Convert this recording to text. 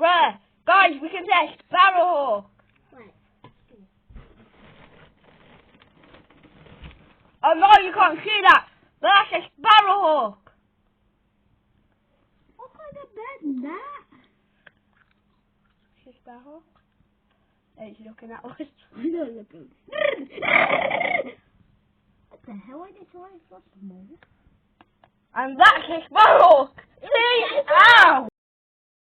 Bruh, guys, we can test Sparrowhawk. Wait. Oh no, you can't see that. But that's a Sparrowhawk. What kind of bird is that? It's a Sparrowhawk. It's looking at us. I'm not looking. What the hell are they trying to small? And that's a Sparrowhawk. See? Ow!